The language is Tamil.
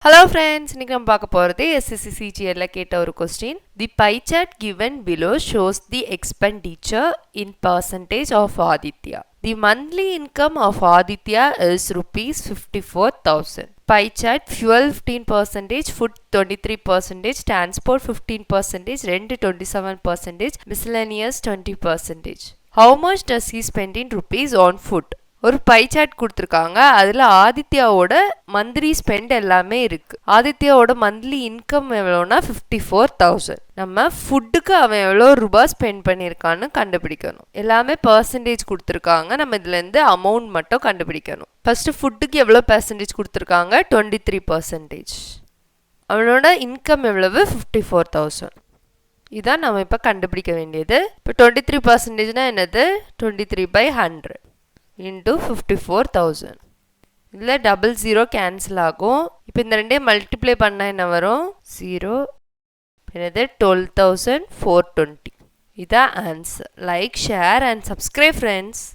Hello friends, இன்னைக்கு நம்ம பார்க்க போறது SSC CGL கேட்ட ஒரு question. The pie chart given below shows the expenditure in percentage of Aditya. The monthly income of Aditya is rupees 54,000. Pie chart: fuel 15%, food 23%, transport 15%, rent 27%, miscellaneous 20%. How much does he spend in rupees on food? ஒரு பை சார்ட் கொடுத்துருக்காங்க. அதில் ஆதித்யாவோட மந்த்லி ஸ்பெண்ட் எல்லாமே இருக்கு. ஆதித்யாவோட மந்த்லி இன்கம் எவ்வளோனா 54,000. நம்ம ஃபுட்டுக்கு அவன் எவ்வளோ ரூபாய் ஸ்பெண்ட் பண்ணியிருக்கான்னு கண்டுபிடிக்கணும். எல்லாமே பர்சன்டேஜ் கொடுத்துருக்காங்க. நம்ம இதுலேருந்து அமௌண்ட் மட்டும் கண்டுபிடிக்கணும். ஃபர்ஸ்ட் ஃபுட்டுக்கு எவ்வளோ பர்சன்டேஜ் கொடுத்துருக்காங்க? 23%. அவனோட இன்கம் எவ்வளவு? 54,000. இதான் நம்ம இப்போ கண்டுபிடிக்க வேண்டியது. இப்போ 23%னா என்னது? 23/100 into 54,000. இதில் டபுள் ஜீரோ கேன்சல் ஆகும். இப்போ இந்த ரெண்டே மல்டிப்ளை பண்ணால் என்ன வரும்? 0 என்னது 12,420. இதான் answer. Like, share and subscribe friends.